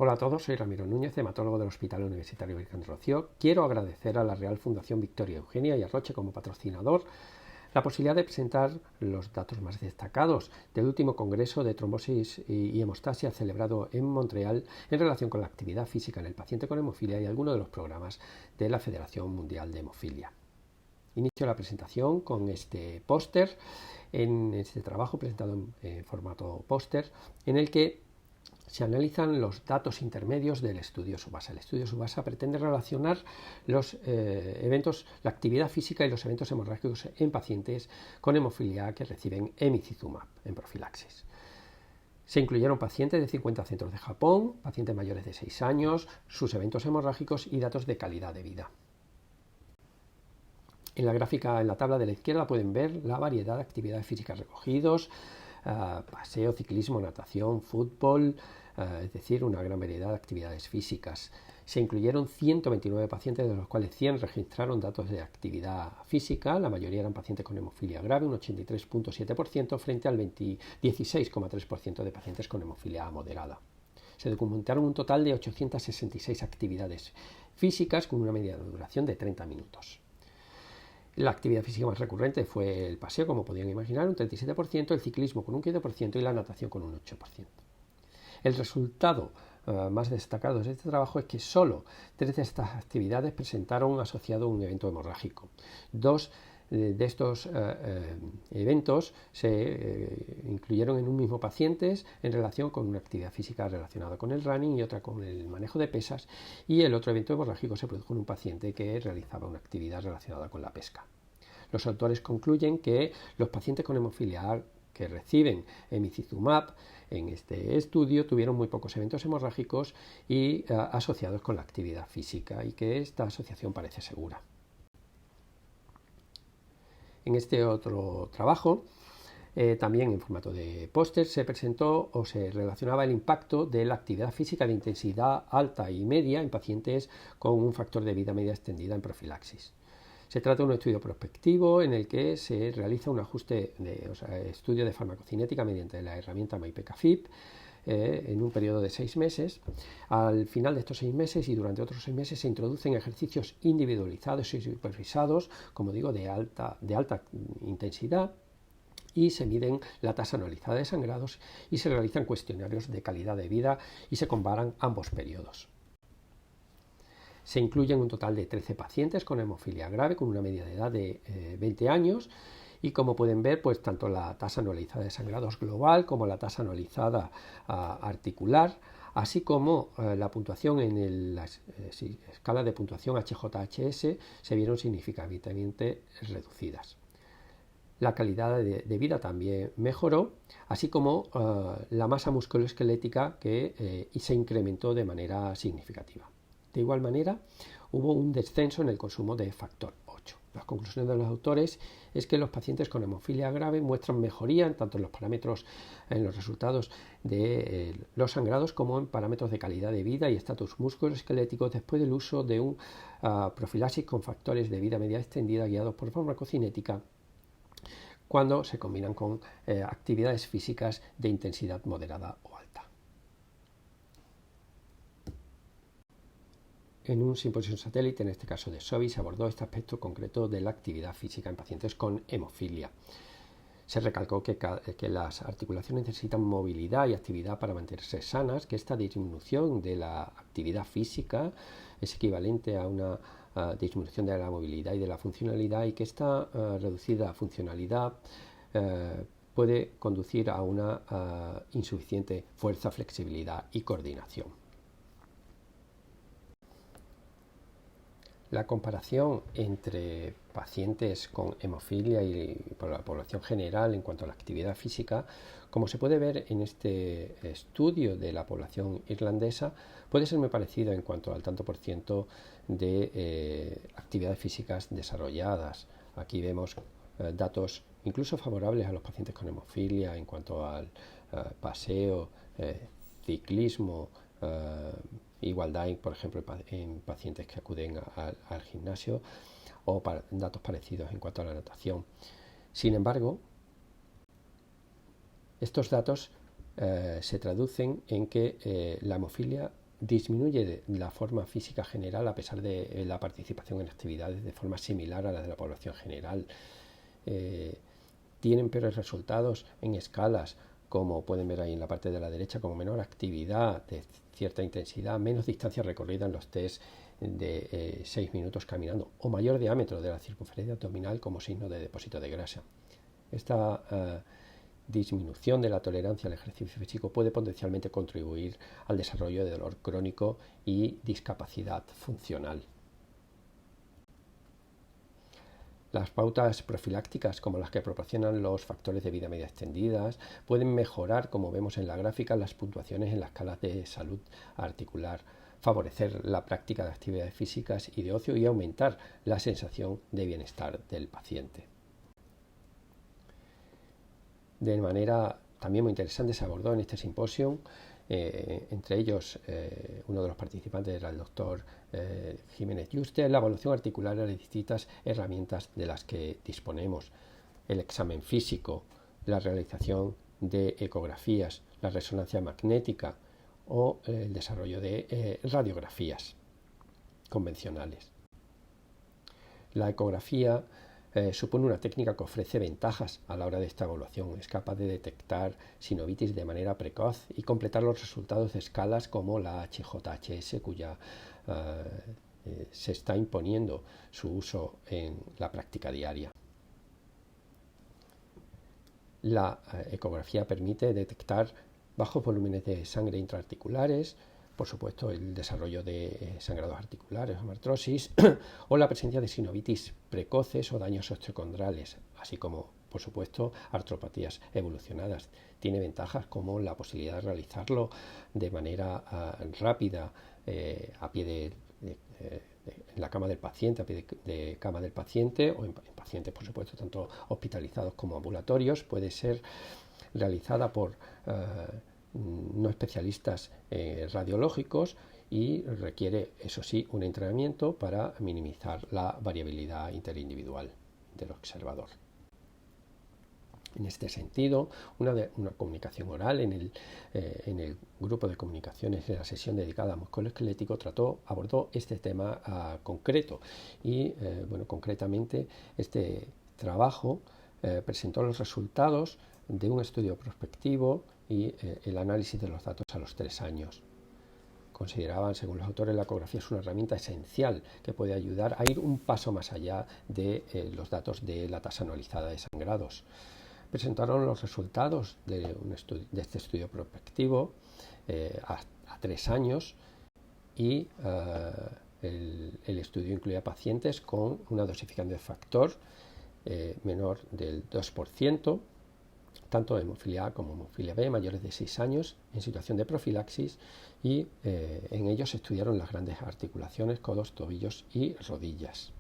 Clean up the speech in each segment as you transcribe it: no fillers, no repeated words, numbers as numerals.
Hola a todos, soy Ramiro Núñez, hematólogo del Hospital Universitario Virgen del Rocío. Quiero agradecer a la Real Fundación Victoria Eugenia y a Roche como patrocinador la posibilidad de presentar los datos más destacados del último congreso de trombosis y hemostasia celebrado en Montreal en relación con la actividad física en el paciente con hemofilia y algunos de los programas de la Federación Mundial de Hemofilia. Inicio la presentación con este póster, en este trabajo presentado en formato póster, en el que se analizan los datos intermedios del estudio Subasa. El estudio Subasa pretende relacionar los eventos, la actividad física y los eventos hemorrágicos en pacientes con hemofilia que reciben emicizumab en profilaxis. Se incluyeron pacientes de 50 centros de Japón, pacientes mayores de 6 años, sus eventos hemorrágicos y datos de calidad de vida. En la gráfica, en la tabla de la izquierda, pueden ver la variedad de actividades físicas recogidos, paseo, ciclismo, natación, fútbol, es decir, una gran variedad de actividades físicas. Se incluyeron 129 pacientes, de los cuales 100 registraron datos de actividad física. La mayoría eran pacientes con hemofilia grave, un 83,7%, frente al 16,3% de pacientes con hemofilia moderada. Se documentaron un total de 866 actividades físicas con una media de duración de 30 minutos. La actividad física más recurrente fue el paseo, como podían imaginar, un 37%, el ciclismo con un 15% y la natación con un 8%. El resultado más destacado de este trabajo es que solo 3 de estas actividades presentaron asociado un evento hemorrágico. 2 de estos eventos se incluyeron en un mismo paciente en relación con una actividad física relacionada con el running y otra con el manejo de pesas, y el otro evento hemorrágico se produjo en un paciente que realizaba una actividad relacionada con la pesca. Los autores concluyen que los pacientes con hemofilia que reciben emicizumab en este estudio tuvieron muy pocos eventos hemorrágicos y asociados con la actividad física, y que esta asociación parece segura. En este otro trabajo, también en formato de póster, se presentó o se relacionaba el impacto de la actividad física de intensidad alta y media en pacientes con un factor de vida media extendida en profilaxis. Se trata de un estudio prospectivo en el que se realiza un ajuste estudio de farmacocinética mediante la herramienta MyPKFib en un periodo de 6 meses. Al final de estos 6 meses y durante otros 6 meses se introducen ejercicios individualizados y supervisados, como digo, de alta intensidad, y se miden la tasa anualizada de sangrados y se realizan cuestionarios de calidad de vida y se comparan ambos periodos. Se incluyen un total de 13 pacientes con hemofilia grave con una media de edad de 20 años, y como pueden ver, pues tanto la tasa anualizada de sangrados global como la tasa anualizada articular, así como la puntuación en la escala de puntuación HJHS, se vieron significativamente reducidas. La calidad de vida también mejoró, así como la masa musculoesquelética que se incrementó de manera significativa. De igual manera, hubo un descenso en el consumo de factor 8. Las conclusiones de los autores es que los pacientes con hemofilia grave muestran mejoría tanto en los parámetros, en los resultados de los sangrados, como en parámetros de calidad de vida y estatus musculoesquelético después del uso de un profilaxis con factores de vida media extendida guiados por farmacocinética, cuando se combinan con actividades físicas de intensidad moderada o alta. En un simposio satélite, en este caso de SOBI, se abordó este aspecto concreto de la actividad física en pacientes con hemofilia. Se recalcó que las articulaciones necesitan movilidad y actividad para mantenerse sanas, que esta disminución de la actividad física es equivalente a una disminución de la movilidad y de la funcionalidad, y que esta reducida funcionalidad puede conducir a una insuficiente fuerza, flexibilidad y coordinación. La comparación entre pacientes con hemofilia y por la población general en cuanto a la actividad física, como se puede ver en este estudio de la población irlandesa, puede ser muy parecido en cuanto al tanto por ciento de actividades físicas desarrolladas. Aquí vemos datos incluso favorables a los pacientes con hemofilia en cuanto al paseo, ciclismo, igualdad, por ejemplo, en pacientes que acuden al gimnasio, o datos parecidos en cuanto a la natación. Sin embargo, estos datos se traducen en que la hemofilia disminuye la forma física general a pesar de la participación en actividades de forma similar a la de la población general. Tienen peores resultados en escalas, como pueden ver ahí en la parte de la derecha, como menor actividad de cierta intensidad, menos distancia recorrida en los test de 6 minutos caminando o mayor diámetro de la circunferencia abdominal como signo de depósito de grasa. Esta disminución de la tolerancia al ejercicio físico puede potencialmente contribuir al desarrollo de dolor crónico y discapacidad funcional. Las pautas profilácticas, como las que proporcionan los factores de vida media extendidas, pueden mejorar, como vemos en la gráfica, las puntuaciones en las escalas de salud articular, favorecer la práctica de actividades físicas y de ocio y aumentar la sensación de bienestar del paciente. De manera también muy interesante se abordó en este simposio, entre ellos uno de los participantes era el doctor Jiménez Yuste, la evaluación articular de las distintas herramientas de las que disponemos, el examen físico, la realización de ecografías, la resonancia magnética o el desarrollo de radiografías convencionales. La ecografía supone una técnica que ofrece ventajas a la hora de esta evaluación. Es capaz de detectar sinovitis de manera precoz y completar los resultados de escalas como la HJHS, cuya se está imponiendo su uso en la práctica diaria. La ecografía permite detectar bajos volúmenes de sangre intraarticulares, por supuesto el desarrollo de sangrados articulares o artrosis, o la presencia de sinovitis precoces o daños osteocondrales, así como, por supuesto, artropatías evolucionadas. Tiene ventajas como la posibilidad de realizarlo de manera rápida a pie en la cama del paciente, a pie de cama del paciente o en pacientes, por supuesto, tanto hospitalizados como ambulatorios. Puede ser realizada por no especialistas radiológicos y requiere, eso sí, un entrenamiento para minimizar la variabilidad interindividual del observador. En este sentido, una comunicación oral en el grupo de comunicaciones de la sesión dedicada a músculo esquelético abordó este tema concreto y, concretamente, este trabajo presentó los resultados de un estudio prospectivo y el análisis de los datos a los 3 años. Consideraban, según los autores, la ecografía es una herramienta esencial que puede ayudar a ir un paso más allá de los datos de la tasa anualizada de sangrados. Presentaron los resultados de este estudio prospectivo a 3 años y el estudio incluía pacientes con una dosificación de factor menor del 2%, tanto hemofilia A como hemofilia B, mayores de 6 años, en situación de profilaxis, y en ellos se estudiaron las grandes articulaciones, codos, tobillos y rodillas.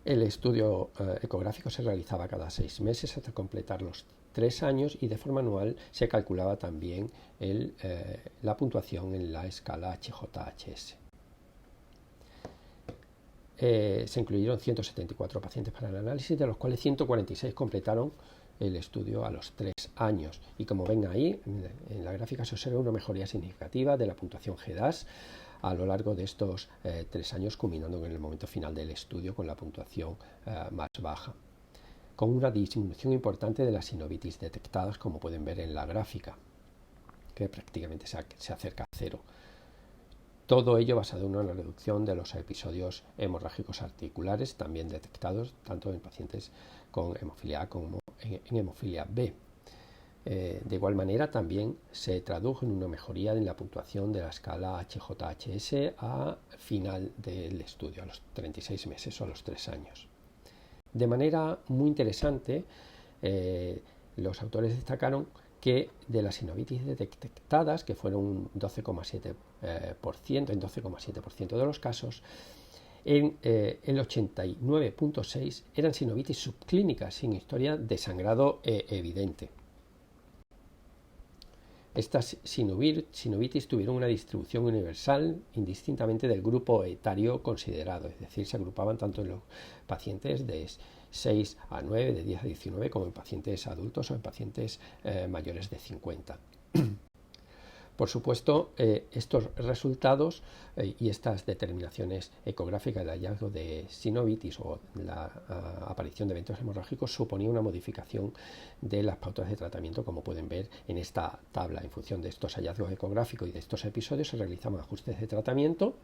El estudio ecográfico se realizaba cada 6 meses hasta completar los 3 años y de forma anual se calculaba también la puntuación en la escala HJHS. Se incluyeron 174 pacientes para el análisis, de los cuales 146 completaron el estudio a los 3 años. Y como ven ahí, en la gráfica se observa una mejoría significativa de la puntuación GDAS a lo largo de estos 3 años, culminando en el momento final del estudio con la puntuación más baja, con una disminución importante de las sinovitis detectadas, como pueden ver en la gráfica, que prácticamente se acerca a cero. Todo ello basado en una reducción de los episodios hemorrágicos articulares, también detectados tanto en pacientes con hemofilia A como en hemofilia B. De igual manera, también se tradujo en una mejoría en la puntuación de la escala HJHS a final del estudio, a los 36 meses o a los 3 años. De manera muy interesante, los autores destacaron que de las sinovitis detectadas, que fueron un 12,7%, en 12,7% de los casos, el 89,6% eran sinovitis subclínicas sin historia de sangrado evidente. Estas sinovitis tuvieron una distribución universal indistintamente del grupo etario considerado, es decir, se agrupaban tanto en los pacientes de 6 a 9, de 10 a 19, como en pacientes adultos o en pacientes mayores de 50. Por supuesto, estos resultados y estas determinaciones ecográficas del hallazgo de sinovitis o la aparición de eventos hemorrágicos suponía una modificación de las pautas de tratamiento, como pueden ver en esta tabla. En función de estos hallazgos ecográficos y de estos episodios se realizaban ajustes de tratamiento,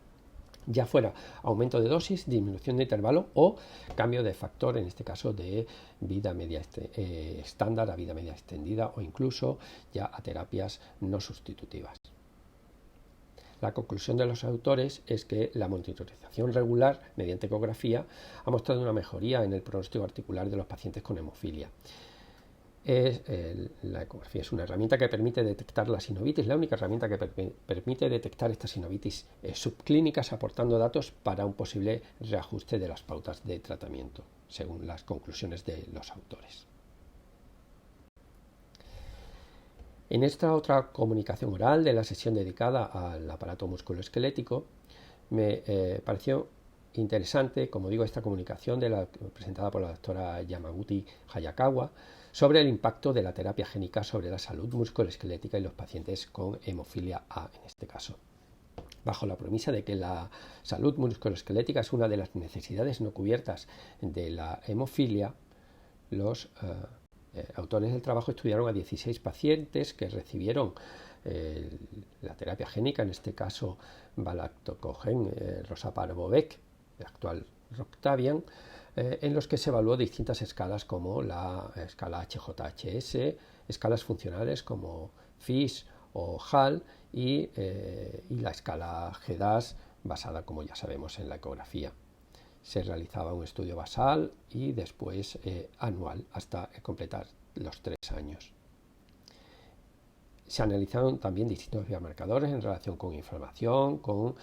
ya fuera aumento de dosis, disminución de intervalo o cambio de factor, en este caso de vida media estándar a vida media extendida o incluso ya a terapias no sustitutivas. La conclusión de los autores es que la monitorización regular mediante ecografía ha mostrado una mejoría en el pronóstico articular de los pacientes con hemofilia. La ecografía es una herramienta que permite detectar la sinovitis, la única herramienta que permite detectar estas sinovitis subclínicas, aportando datos para un posible reajuste de las pautas de tratamiento, según las conclusiones de los autores. En esta otra comunicación oral de la sesión dedicada al aparato musculoesquelético, me pareció interesante, como digo, esta comunicación presentada por la doctora Yamaguchi Hayakawa sobre el impacto de la terapia génica sobre la salud musculoesquelética y los pacientes con hemofilia A, en este caso. Bajo la premisa de que la salud musculoesquelética es una de las necesidades no cubiertas de la hemofilia, los autores del trabajo estudiaron a 16 pacientes que recibieron la terapia génica, en este caso Balactocogen, Rosaparbovec, el actual Roctavian, en los que se evaluó distintas escalas como la escala HJHS, escalas funcionales como FIS o HAL y la escala GDAS basada, como ya sabemos, en la ecografía. Se realizaba un estudio basal y después anual hasta completar los 3 años. Se analizaron también distintos biomarcadores en relación con inflamación, con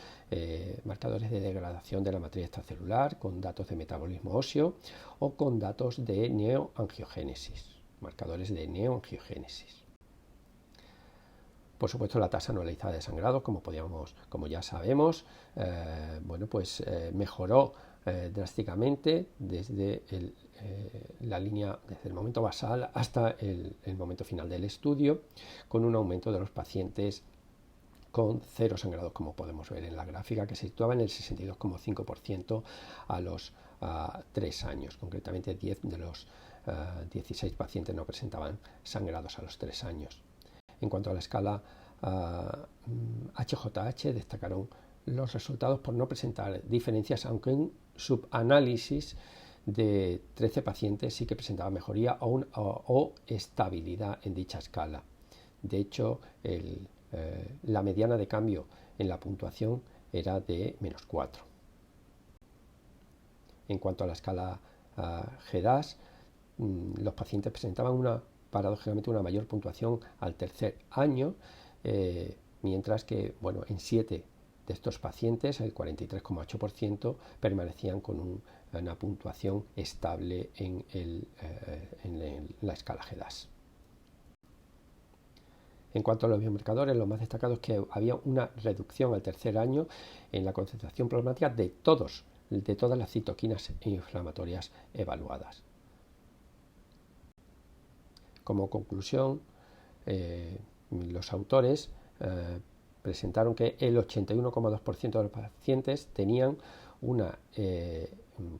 marcadores de degradación de la matriz extracelular, con datos de metabolismo óseo o con datos de neoangiogénesis, marcadores de neoangiogénesis. Por supuesto, la tasa anualizada de sangrado, como ya sabemos, mejoró drásticamente desde la línea, desde el momento basal hasta el momento final del estudio, con un aumento de los pacientes con 0 sangrados, como podemos ver en la gráfica, que se situaba en el 62,5% a los 3 años. Concretamente, 10 de los 16 pacientes no presentaban sangrados a los 3 años. En cuanto a la escala HJH, destacaron los resultados por no presentar diferencias, aunque en subanálisis de 13 pacientes sí que presentaba mejoría o estabilidad en dicha escala. De hecho, la mediana de cambio en la puntuación era de -4. En cuanto a la escala GDAS, los pacientes presentaban paradójicamente una mayor puntuación al tercer año, mientras que en 7 de estos pacientes, el 43,8%, permanecían con una puntuación estable en la escala GDAS. En cuanto a los biomarcadores, lo más destacado es que había una reducción al tercer año en la concentración plasmática de todas las citoquinas inflamatorias evaluadas. Como conclusión, los autores presentaron que el 81,2% de los pacientes tenían una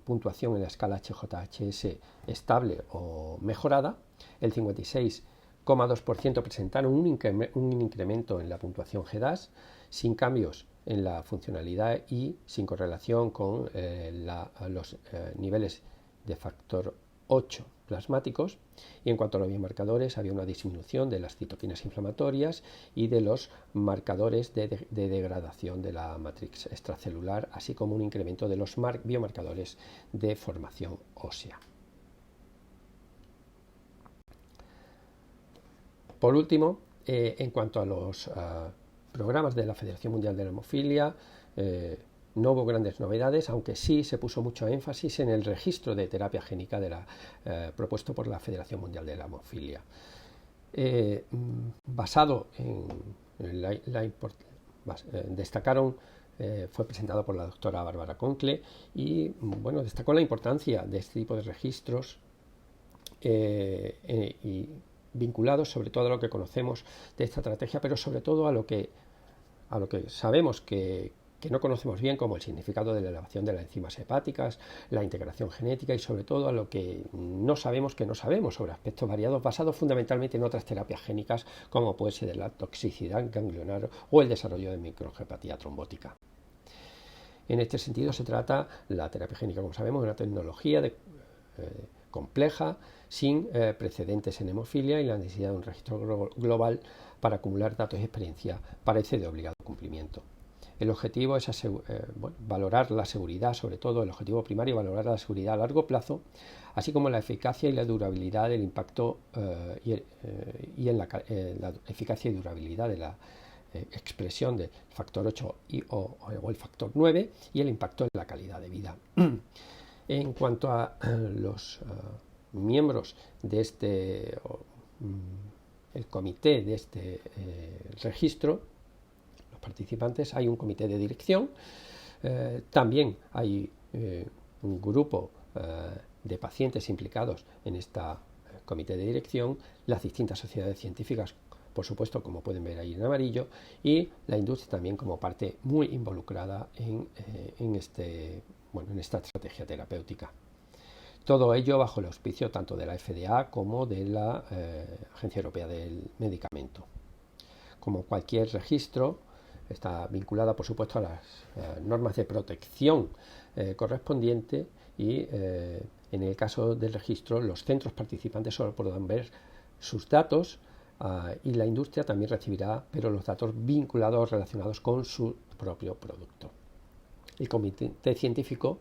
puntuación en la escala HJHS estable o mejorada, el 56,2% presentaron un incremento en la puntuación GDAS sin cambios en la funcionalidad y sin correlación con los niveles de factor 8 plasmáticos, y en cuanto a los biomarcadores había una disminución de las citoquinas inflamatorias y de los marcadores de degradación de la matriz extracelular, así como un incremento de los biomarcadores de formación ósea. Por último, en cuanto a los programas de la Federación Mundial de la Hemofilia, no hubo grandes novedades, aunque sí se puso mucho énfasis en el registro de terapia génica propuesto por la Federación Mundial de la Hemofilia. Basado en destacaron, fue presentado por la doctora Bárbara Concle y destacó la importancia de este tipo de registros y vinculados sobre todo a lo que conocemos de esta estrategia, pero sobre todo a lo que sabemos que no conocemos bien, como el significado de la elevación de las enzimas hepáticas, la integración genética y sobre todo a lo que no sabemos sobre aspectos variados basados fundamentalmente en otras terapias génicas como puede ser la toxicidad ganglionar o el desarrollo de microangiopatía trombótica. En este sentido se trata la terapia génica, como sabemos, de una tecnología compleja, sin precedentes en hemofilia y la necesidad de un registro global para acumular datos y experiencia parece de obligado cumplimiento. El objetivo es valorar la seguridad, sobre todo el objetivo primario, valorar la seguridad a largo plazo, así como la eficacia y la durabilidad del impacto la eficacia y durabilidad de la expresión del factor 8 o el factor 9 y el impacto en la calidad de vida. En cuanto a los miembros de el comité de este registro, los participantes, hay un comité de dirección, también hay un grupo de pacientes implicados en este comité de dirección, las distintas sociedades científicas, por supuesto, como pueden ver ahí en amarillo, y la industria también como parte muy involucrada en esta estrategia terapéutica. Todo ello bajo el auspicio tanto de la FDA como de la Agencia Europea del Medicamento. Como cualquier registro, está vinculada, por supuesto, a las normas de protección correspondiente y en el caso del registro, los centros participantes solo podrán ver sus datos y la industria también recibirá, pero los datos vinculados o relacionados con su propio producto. El comité científico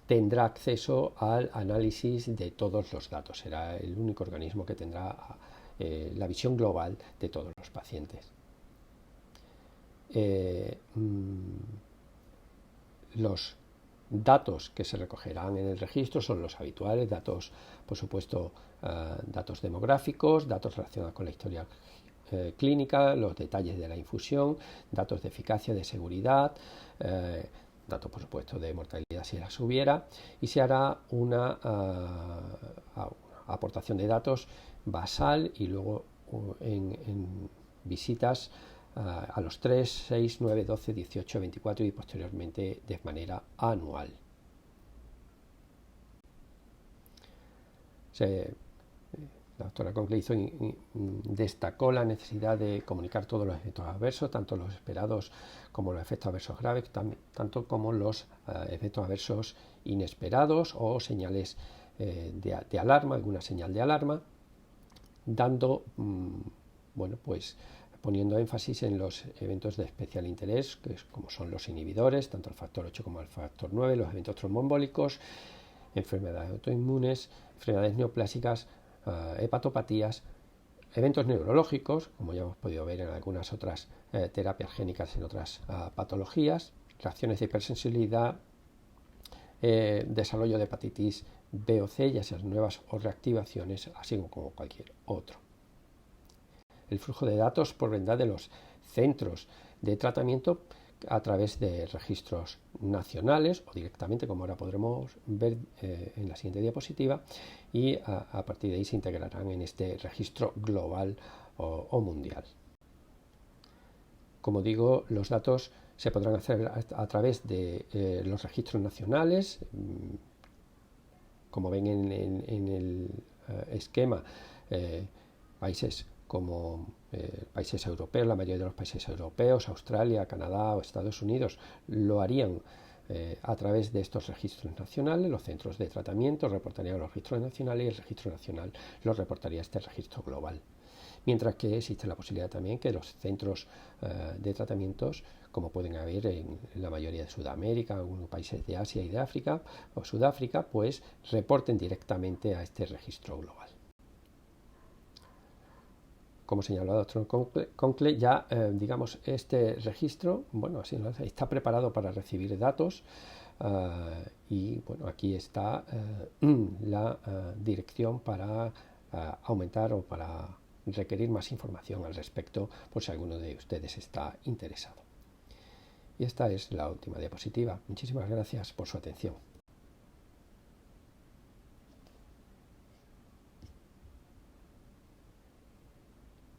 tendrá acceso al análisis de todos los datos. Será el único organismo que tendrá la visión global de todos los pacientes. Los datos que se recogerán en el registro son los habituales, datos, por supuesto, datos demográficos, datos relacionados con la historia clínica, los detalles de la infusión, datos de eficacia, de seguridad, datos, por supuesto, de mortalidad si las hubiera, y se hará una aportación de datos basal y luego en visitas a los 3, 6, 9, 12, 18, 24 y posteriormente de manera anual. La doctora Conklin destacó la necesidad de comunicar todos los efectos adversos, tanto los esperados como los efectos adversos graves, tanto como los efectos adversos inesperados o señales de alarma, alguna señal de alarma, dando, poniendo énfasis en los eventos de especial interés, como son los inhibidores, tanto el factor 8 como el factor 9, los eventos tromboembólicos, enfermedades autoinmunes, enfermedades neoplásicas, hepatopatías, eventos neurológicos, como ya hemos podido ver en algunas otras terapias génicas en otras patologías, reacciones de hipersensibilidad, desarrollo de hepatitis B o C, ya sean nuevas o reactivaciones, así como cualquier otro. El flujo de datos provendrá de los centros de tratamiento a través de registros nacionales o directamente, como ahora podremos ver en la siguiente diapositiva, y a partir de ahí se integrarán en este registro global o mundial. Como digo, los datos se podrán hacer a través de los registros nacionales, como ven en el esquema, países como países europeos, la mayoría de los países europeos, Australia, Canadá o Estados Unidos, lo harían a través de estos registros nacionales. Los centros de tratamiento reportarían los registros nacionales y el registro nacional los reportaría este registro global. Mientras que existe la posibilidad también que los centros de tratamientos, como pueden haber en la mayoría de Sudamérica, en algunos países de Asia y de África o Sudáfrica, pues reporten directamente a este registro global. Como señaló el doctor Conklin, ya este registro, está preparado para recibir datos y aquí está la dirección para aumentar o para requerir más información al respecto por si alguno de ustedes está interesado. Y esta es la última diapositiva. Muchísimas gracias por su atención.